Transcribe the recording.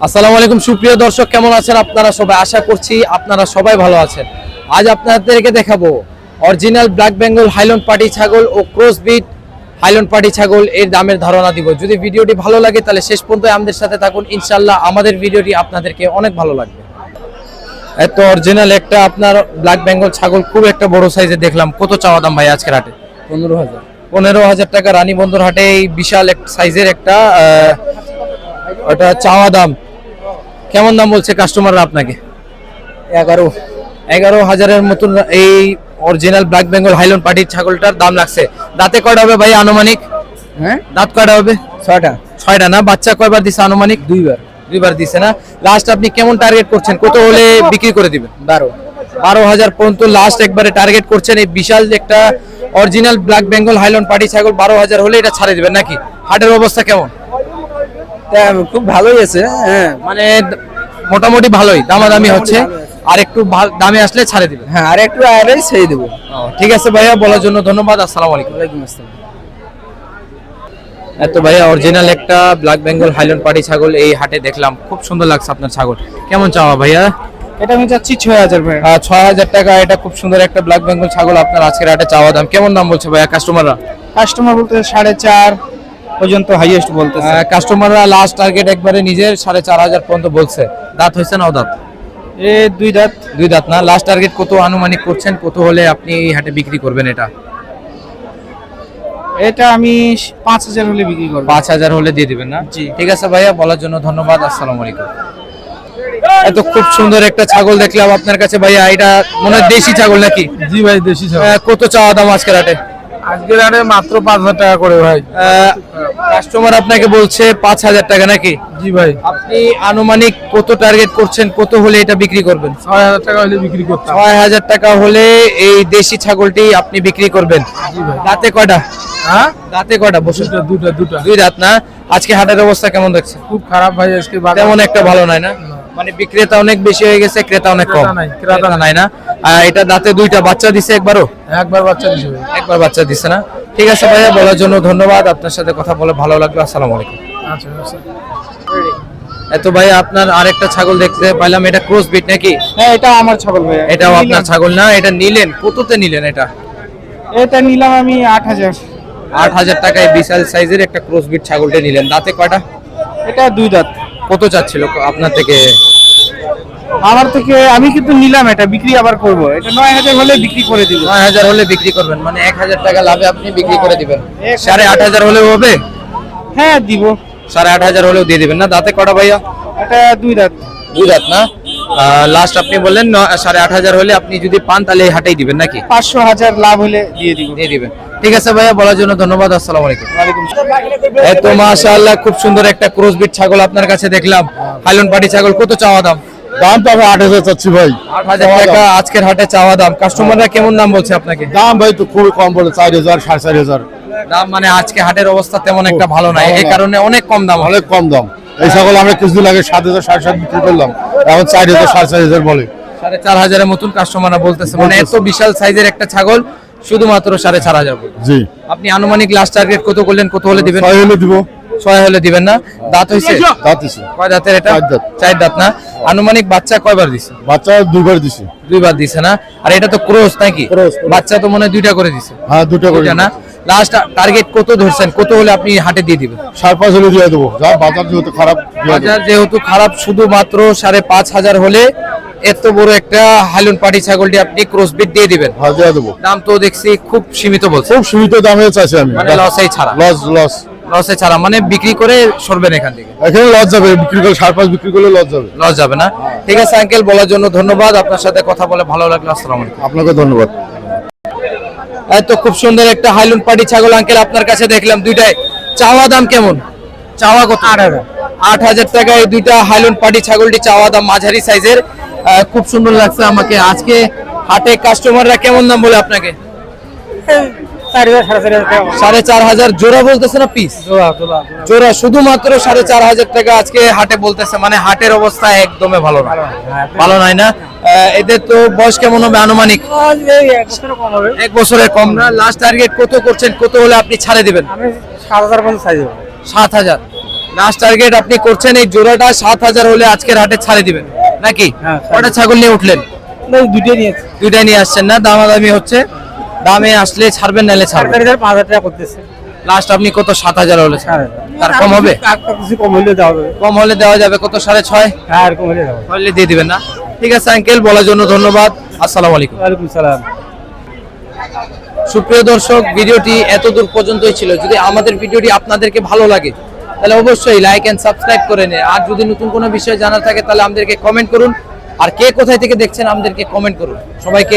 আসসালামু আলাইকুম সুপ্রিয় দর্শক, কেমন আছেন আপনারা সবাই? আশা করছি আপনারা সবাই ভালো আছেন। আজ আপনাদেরকে দেখাবো অরিজিনাল ব্ল্যাক বেঙ্গল হাইল্যান্ড পাটি ছাগল ও ক্রস বিট হাইল্যান্ড পাটি ছাগল এর দামের ধারণা দিব। যদি ভিডিওটি ভালো লাগে তাহলে শেষ পর্যন্ত আমাদের সাথে থাকুন, ইনশাআল্লাহ আমাদের ভিডিওটি আপনাদেরকে অনেক ভালো লাগবে। এত অরিজিনাল একটা আপনার ব্ল্যাক বেঙ্গল ছাগল খুব একটা বড় সাইজে দেখলাম। কত চাওয়া দাম ভাই আজকের হাটে? 15,000। 15,000 টাকা রানীবন্দর হাটে এই বিশাল এক সাইজের একটা ওটা চাওয়া দাম। কেমন দাম বলছে কাস্টমাররা আপনাকে? 11,000-এর মতন এই অরিজিনাল ব্ল্যাক বেঙ্গল হাইল্যান্ড পাটির ছাগলটার দাম লাগছে। দাঁতে কয়টা হবে ভাই আনুমানিক? হ্যাঁ, দাঁত কয়টা হবে? 6টা না? বাচ্চা কয়বার দিছে আনুমানিক? 2বার দিছে না? লাস্ট আপনি কেমন টার্গেট করছেন? কত হলে বিক্রি করে দিবেন? 12,000 পর্যন্ত লাস্ট একবারে টার্গেট করছেন। এই বিশাল একটা অরিজিনাল ব্ল্যাক বেঙ্গল হাইল্যান্ড পাটি ছাগল 12,000 হলে এটা ছাড়ে দিবেন নাকি? হাটের অবস্থা কেমন? খুব ভালোই আছে। হ্যাঁ, মানে মোটামুটি ভালোই দামাদামি হচ্ছে, আর একটু দামে আসলে ছাড়ে দিবেন? হ্যাঁ, আর একটু আগে ছেড়ে দেবো। ঠিক আছে ভাইয়া, বলার জন্য ধন্যবাদ। আসসালামু আলাইকুম। ওয়ালাইকুম আসসালাম। এত ভাইয়া অরিজিনাল একটা ব্ল্যাক বেঙ্গল হাইল্যান্ড পাটি ছাগল এই হাটে দেখলাম, খুব সুন্দর লাগছে আপনার ছাগল। কেমন চাওয়া ভাইয়া? এটা আমি চাচ্ছি 6,000 ভাই। 6,000 টাকা। এটা খুব সুন্দর একটা ব্ল্যাক বেঙ্গল ছাগল আপনার আজকের হাটে চাওয়া দাম। কেমন দাম বলছে ভাইয়া কাস্টমাররা? কাস্টমার বলতে 4.5 পর্যন্ত হাইয়েস্ট বলতেছে। কাস্টমাররা লাস্ট টার্গেট একবারে নিজের 4,500 পর্যন্ত বলছে। দাঁত হয়েছে না দাঁত? দুই দাঁত। দুই দাঁত না? লাস্ট টার্গেট কত আনুমানিক করছেন? কত হলে আপনি এই হাটে বিক্রি করবেন এটা? এটা আমি 5,000 হলে বিক্রি করব। 5,000 হলে দিয়ে দিবেন না? জি। ঠিক আছে ভাইয়া, বলার জন্য ধন্যবাদ। আসসালামু আলাইকুম। এত খুব সুন্দর একটা ছাগল দেখলাম আপনার কাছে ভাইয়া। এটা মনে হয় দেশি ছাগল নাকি? জি ভাই, দেশি ছাগল। কত চাওয়া দাম আজকের হাটে? আজকের হাটে মাত্র 5,000 টাকা করে ভাই। কাস্টমার আপনাকে বলছে 5,000 টাকা নাকি? জি ভাই। আপনি আনুমানিক কত টার্গেট করছেন? কত হলে এটা বিক্রি করবেন? 6,000 টাকা হলে বিক্রি করতাম। 6,000 টাকা হলে এই দেশি ছাগলটি আপনি বিক্রি করবেন? জি ভাই। দাঁতে কয়টা? হ্যাঁ, দাঁতে কয়টা? বসে দুটা। দুই দাঁত না? আজকে হাটের অবস্থা কেমন দেখছে? খুব খারাপ ভাই আজকে বাজার। তেমন একটা ভালো নাই না? মানে বিক্রেতা অনেক বেশি হয়ে গেছে, ক্রেতা অনেক কম। ক্রেতা নাই না? এটা দাঁতে দুইটা। বাচ্চা দিছে একবারও? একবার বাচ্চা দিছে ভাই। একবার বাচ্চা দিছে না? ঠিক আছে ভাইয়া, বলার জন্য ধন্যবাদ। আপনার সাথে কথা বলে ভালো লাগলো। আসসালামু আলাইকুম। আচ্ছা আচ্ছা। এত ভাইয়া আপনার আরেকটা ছাগল দেখতে পাইলাম, এটা ক্রস বিট নাকি? হ্যাঁ, এটা আমার ছাগল ভাই। এটাও আপনার ছাগল না? এটা নিলেন কততে নিলেন এটা? এটা নিলাম আমি 8,000। 8,000 টাকায় বিশাল সাইজের একটা ক্রস বিট ছাগলটা নিলেন। দাঁতে কয়টা? এটা দুই দাঁত। কত চাচ্ছিল আপনার থেকে? আমার থেকে আমি কিন্তু নিলাম, এটা বিক্রি আবার করব। এটা 9,000 হলে বিক্রি করে দিব। 9,000 হলে বিক্রি করবেন, মানে 1,000 টাকা লাভে আপনি বিক্রি করে দিবেন। 8,500 হলেও হবে? হ্যাঁ দিব। 8,500 হলেও দিয়ে দিবেন না? দাঁতে কটা ভাইয়া? এটা দুই দাঁত। দুই দাঁত না? লাস্ট আপনি বললেন 8,500 হলে আপনি যদি পান তাহলে এই হাটেই দিবেন নাকি? 500,000 লাভ হলে দিয়ে দিব। দিয়ে দিবেন। ঠিক আছে ভাইয়া, বলার জন্য ধন্যবাদ। আসসালামু আলাইকুম। ওয়ালাইকুম এই তো মাশাআল্লাহ, খুব সুন্দর একটা ক্রস বিট ছাগল আপনার কাছে দেখলাম, হাইল্যান্ড পাটি ছাগল। কত চাওয়া দাম? দাম তো আমি 8,000 চাচ্ছি ভাই। 8,000 টাকা আজকের হাটে চাওয়া দাম। কাস্টমাররা কেমন দাম বলছে আপনাকে? দাম ভাই তো খুবই কম বলে, 4,000 4,500। দাম মানে আজকে হাটের অবস্থা তেমন একটা ভালো নাই, এই কারণে অনেক কম দাম। অনেক কম দাম। এই ছাগল আমরা কিছুদিন আগে 7,000 7,500 বিক্রি করলাম, এখন 4,000 4,500 বলে। 4,500 মতন কাস্টমাররা বলতেছে। মানে এত বিশাল সাইজের একটা ছাগল শুধুমাত্র 4,500 বলে। জি। আপনি আনুমানিক লাস্ট টার্গেট কত করলেন? কত হলে দিবেন? 6 হলে দিব। 6 হলে দিবেন না? দাঁত হইছে? দাঁত দিছি। কয় দাঁতের এটা? 4 দাঁত। 4 দাঁত না? আনুমানিক বাচ্চা কয়বার দিছে? বাচ্চা 2বার দিছি। 2বার দিছে না? আর এটা তো ক্রস নাকি? Cross। বাচ্চা তো মনে হয় 2টা করে দিছে। হ্যাঁ, 2টা করে। না? লাস্ট টার্গেট কত ধরছেন? কত হলে আপনি হাটে দিয়ে দিবেন? 5.5 হলে দিয়ে দেবো। যা বাজার যেহেতু খারাপ, দিয়ে দেবো। বাজার যেহেতু খারাপ, শুধুমাত্র 5,500 হলে এত বড় একটা হাইল্যান্ড পাটি ছাগলটি আপনি ক্রস বিট দিয়ে দিবেন? হ্যাঁ, দিয়ে দেবো। দাম তো দেখছি খুব সীমিত বলছে, খুব সীমিত দামে চাইছি আমি। মানে লসেই ছাড়া। লস লসে ছাড়া মানে বিক্রি করে সরবেন এখান থেকে? এখানে লস যাবে, বিক্রি করলে 5.5 বিক্রি করলে লস যাবে। লস যাবে না? ঠিক আছে আঙ্কেল, বলার জন্য ধন্যবাদ। আপনার সাথে কথা বলে ভালো লাগলো। আসসালামু আলাইকুম। আপনাকে ধন্যবাদ। এত খুব সুন্দর একটা হাইল্যান্ড পাটি ছাগল আঙ্কেল আপনার কাছে দেখলাম, দুইটাই চাওয়া দাম কেমন? চাওয়া কত? 8,000 টাকা এই দুইটা হাইল্যান্ড পাটি ছাগলটি চাওয়া দাম, মাঝারি সাইজের। খুব সুন্দর লাগছে আমাকে। আজকে হাটে কাস্টমাররা কেমন দাম বলে আপনাকে? 4,500 জোড়া বলতেছে না পিস? জোড়া শুধুমাত্র 4,500 টাকা আজকে হাটে বলতেছে। মানে হাটের অবস্থা একদমই ভালো না, ভালো নাই না? এদের তো বয়স কেমন হবে আনুমানিক? 1 বছরের কম না? লাস্ট টার্গেট কত করছেন? কত হলে আপনি ছাড়ে দিবেন? 7,000 পর্যন্ত চাই দেব। 7,000 লাস্ট টার্গেট আপনি করছেন এই জোড়াটা 7,000 হলে আজকের হাটে ছাড়ে দিবেন নাকি? হ্যাঁ, কটা ছাগল নিয়ে উঠলেন? দুটোই নিয়েছে। দুইটাই নিয়ে আসছেন না? দামাদামি হচ্ছে, দামে আসলে ছাড়বেন নাহলে ছাড়বেন। 5,000 টাকা করতেছে। লাস্ট আপনি কত? 7,000 হলে ছাড়বেন। তার কম হবে? কিছু কম হলে দেওয়া হবে। কম হলে দেওয়া যাবে কত? 6.5 হ্যাঁ, আর কম হলে দেওয়া হবে। হলে দিয়ে দিবেন না? ঠিক আছে আঙ্কেল, বলার জন্য ধন্যবাদ। আসসালামু আলাইকুম। ওয়ালাইকুম সালাম। সুপ্রিয় দর্শক, ভিডিওটি এত দূর পর্যন্তই ছিল। যদি আমাদের ভিডিওটি আপনাদেরকে ভালো লাগে তাহলে অবশ্যই লাইক এন্ড সাবস্ক্রাইব করে নিন। আর যদি নতুন কোনো বিষয় জানার থাকে তাহলে আমাদেরকে কমেন্ট করুন। আর কে কোথায় থেকে দেখছেন আমাদেরকে কমেন্ট করুন। সবাইকে